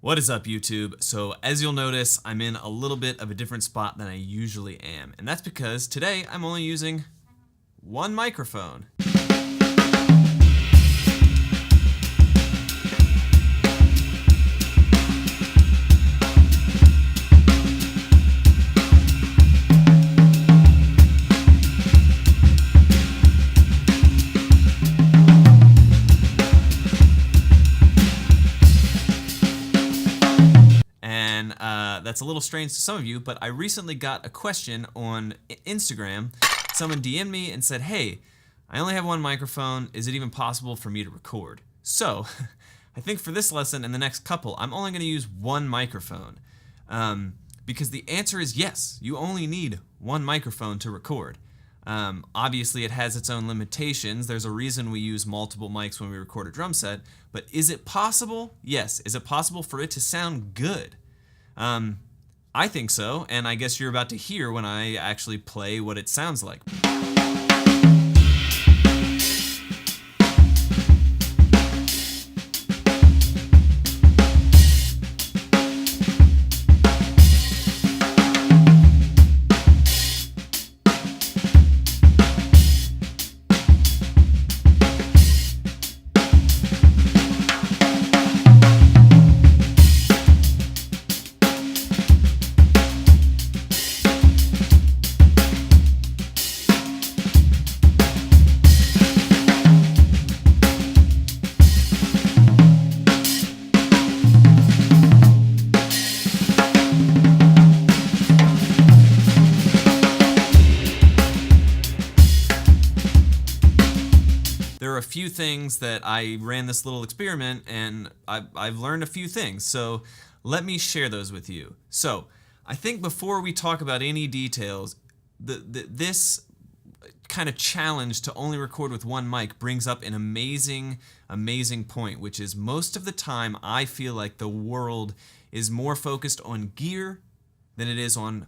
What is up, YouTube? So as you'll notice, I'm in a little bit of a different spot than I usually am, and that's because today I'm only using one microphone. And that's a little strange to some of you, but I recently got a question on Instagram. Someone DM'd me and said, hey, I only have one microphone. Is it even possible for me to record? So I think for this lesson and the next couple, I'm only going to use one microphone because the answer is yes. You only need one microphone to record. Obviously, it has its own limitations. There's a reason we use multiple mics when we record a drum set, but is it possible? Yes. Is it possible for it to sound good? I think so, and I guess you're about to hear when I actually play what it sounds like. There are a few things that I ran this little experiment and I've learned a few things, so let me share those with you. So I think before we talk about any details, this kind of challenge to only record with one mic brings up an amazing point, which is most of the time I feel like the world is more focused on gear than it is on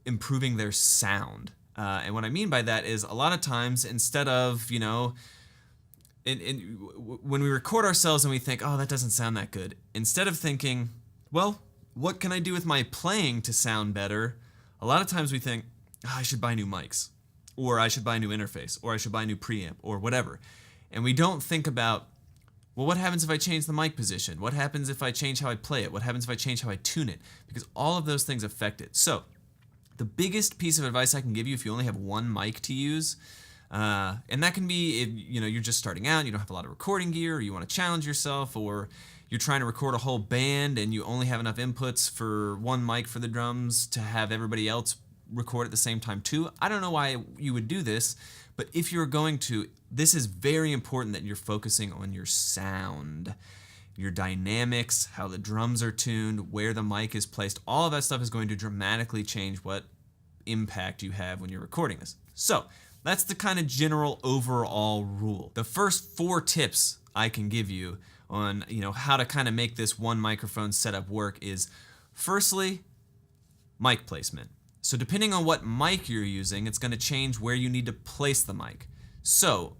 improving their sound. And what I mean by that is a lot of times instead of, when we record ourselves and we think, oh, that doesn't sound that good, instead of thinking, well, what can I do with my playing to sound better? A lot of times we think, oh, I should buy new mics, or I should buy a new interface, or I should buy a new preamp, or whatever. And we don't think about, well, what happens if I change the mic position? What happens if I change how I play it? What happens if I change how I tune it? Because all of those things affect it. So the biggest piece of advice I can give you if you only have one mic to use, and that can be if you're just starting out, you don't have a lot of recording gear, or you want to challenge yourself, or you're trying to record a whole band and you only have enough inputs for one mic for the drums to have everybody else record at the same time too. I don't know why you would do this, but if you're going to, this is very important that you're focusing on your sound, your dynamics, how the drums are tuned, where the mic is placed. All of that stuff is going to dramatically change what impact you have when you're recording this. So that's the kind of general overall rule. The first 4 tips I can give you on how to kind of make this one microphone setup work is, firstly, mic placement. So depending on what mic you're using, it's going to change where you need to place the mic. So,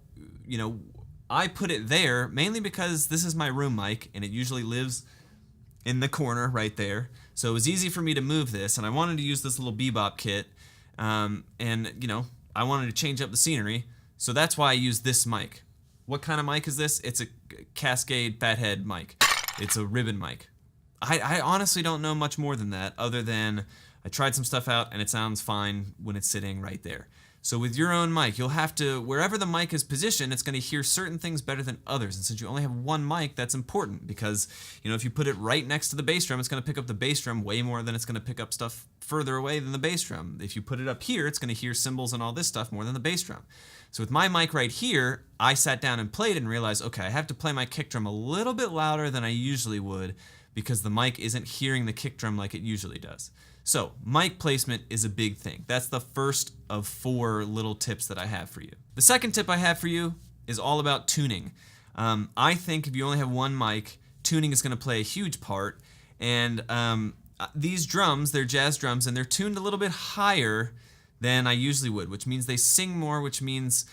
I put it there mainly because this is my room mic and it usually lives in the corner right there. So it was easy for me to move this, and I wanted to use this little bebop kit, I wanted to change up the scenery, so that's why I used this mic. What kind of mic is this? It's a Cascade Fathead mic. It's a ribbon mic. I honestly don't know much more than that, other than I tried some stuff out and it sounds fine when it's sitting right there. So with your own mic, you'll have to, wherever the mic is positioned, it's going to hear certain things better than others. And since you only have one mic, that's important because, if you put it right next to the bass drum, it's going to pick up the bass drum way more than it's going to pick up stuff further away than the bass drum. If you put it up here, it's going to hear cymbals and all this stuff more than the bass drum. So with my mic right here, I sat down and played and realized, okay, I have to play my kick drum a little bit louder than I usually would because the mic isn't hearing the kick drum like it usually does. So mic placement is a big thing. That's the first of 4 little tips that I have for you. The second tip I have for you is all about tuning. I think if you only have one mic, tuning is going to play a huge part. And these drums, they're jazz drums, and they're tuned a little bit higher than I usually would, which means they sing more, which means,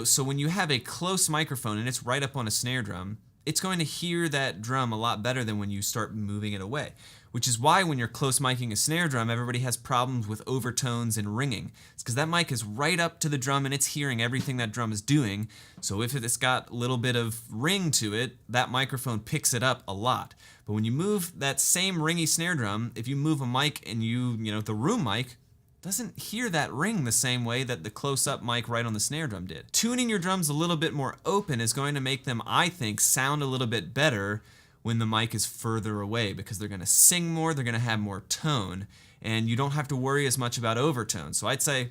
so when you have a close microphone and it's right up on a snare drum, it's going to hear that drum a lot better than when you start moving it away. Which is why when you're close miking a snare drum, everybody has problems with overtones and ringing. It's because that mic is right up to the drum and it's hearing everything that drum is doing. So if it's got a little bit of ring to it, that microphone picks it up a lot. But when you move that same ringy snare drum, if you move a mic and the room mic doesn't hear that ring the same way that the close-up mic right on the snare drum did. Tuning your drums a little bit more open is going to make them, I think, sound a little bit better when the mic is further away, because they're going to sing more, they're going to have more tone, and you don't have to worry as much about overtones. So I'd say,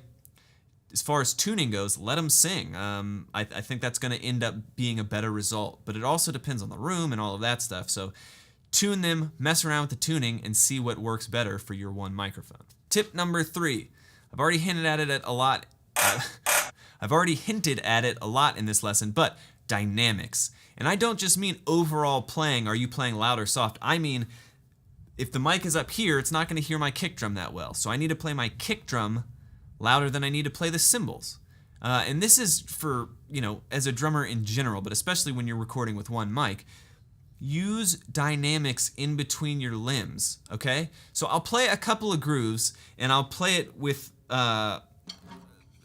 as far as tuning goes, let them sing. I think that's going to end up being a better result, but it also depends on the room and all of that stuff. So tune them, mess around with the tuning, and see what works better for your one microphone. Tip number 3. I've already hinted at it a lot. I've already hinted at it a lot in this lesson, but dynamics. And I don't just mean overall playing, are you playing loud or soft? I mean, if the mic is up here, it's not going to hear my kick drum that well. So I need to play my kick drum louder than I need to play the cymbals. And this is for, as a drummer in general, but especially when you're recording with one mic. Use dynamics in between your limbs, okay? So I'll play a couple of grooves, and I'll play it with, I'll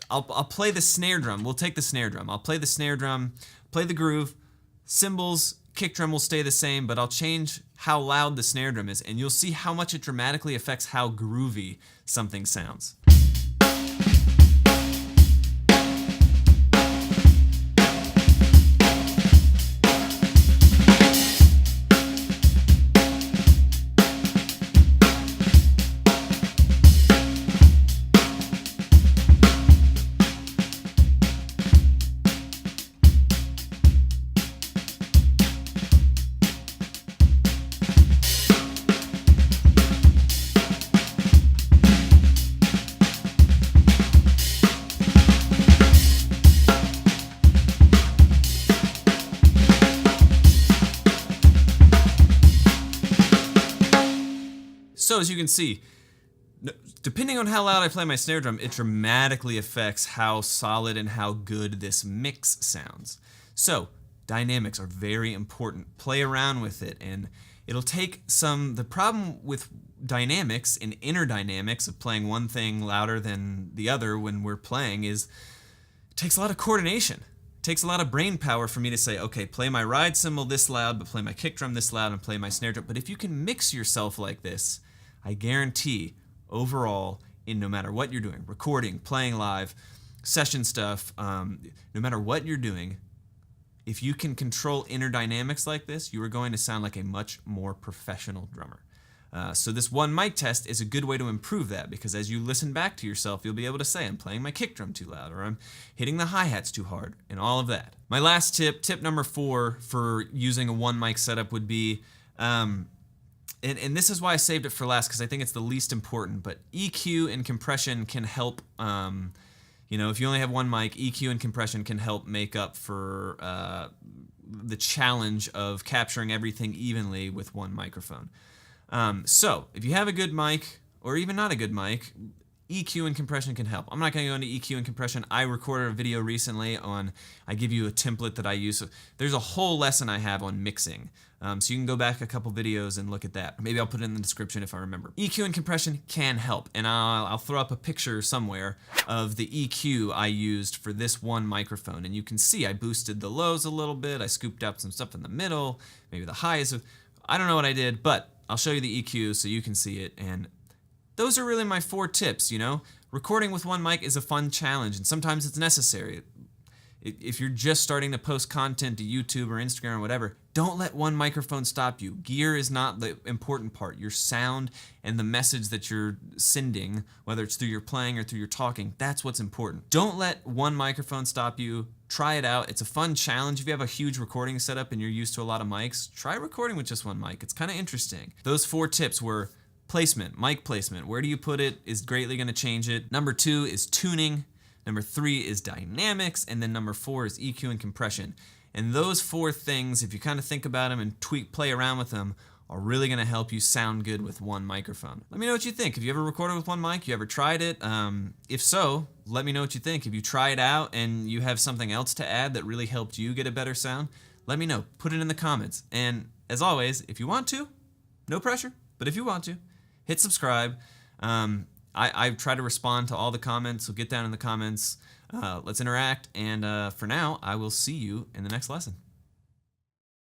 play the snare drum. We'll take the snare drum. I'll play the snare drum, play the groove, cymbals, kick drum will stay the same, but I'll change how loud the snare drum is, and you'll see how much it dramatically affects how groovy something sounds. So as you can see, depending on how loud I play my snare drum, it dramatically affects how solid and how good this mix sounds. So dynamics are very important. Play around with it, and it'll take the problem with dynamics and inner dynamics of playing one thing louder than the other when we're playing is it takes a lot of coordination. It takes a lot of brain power for me to say, okay, play my ride cymbal this loud, but play my kick drum this loud, and play my snare drum. But if you can mix yourself like this, I guarantee, overall, in no matter what you're doing, recording, playing live, session stuff, no matter what you're doing, if you can control inner dynamics like this, you are going to sound like a much more professional drummer. So this one mic test is a good way to improve that, because as you listen back to yourself, you'll be able to say, I'm playing my kick drum too loud, or I'm hitting the hi-hats too hard, and all of that. My last tip number 4 for using a one mic setup would be, and this is why I saved it for last, because I think it's the least important, but EQ and compression can help, if you only have one mic, EQ and compression can help make up for the challenge of capturing everything evenly with one microphone. So if you have a good mic, or even not a good mic, EQ and compression can help. I'm not going to go into EQ and compression. I recorded a video recently I give you a template that I use. So there's a whole lesson I have on mixing. So you can go back a couple videos and look at that. Maybe I'll put it in the description if I remember. EQ and compression can help, and I'll throw up a picture somewhere of the EQ I used for this one microphone, and you can see I boosted the lows a little bit, I scooped up some stuff in the middle, maybe the highs. I don't know what I did, but I'll show you the EQ so you can see it, and those are really my 4 tips, Recording with one mic is a fun challenge, and sometimes it's necessary. If you're just starting to post content to YouTube or Instagram or whatever, don't let one microphone stop you. Gear is not the important part. Your sound and the message that you're sending, whether it's through your playing or through your talking, that's what's important. Don't let one microphone stop you. Try it out. It's a fun challenge. If you have a huge recording setup and you're used to a lot of mics, try recording with just one mic. It's kind of interesting. Those 4 tips were placement, mic placement. Where do you put it is greatly going to change it. Number 2 is tuning. Number 3 is dynamics, and then number 4 is EQ and compression. And those 4 things, if you kind of think about them and play around with them, are really going to help you sound good with one microphone. Let me know what you think. Have you ever recorded with one mic? You ever tried it? If so, let me know what you think. If you try it out and you have something else to add that really helped you get a better sound, Let me know. Put it in the comments. And as always, if you want to, no pressure, but if you want to, hit subscribe. I try to respond to all the comments, so get down in the comments. Let's interact. And for now, I will see you in the next lesson.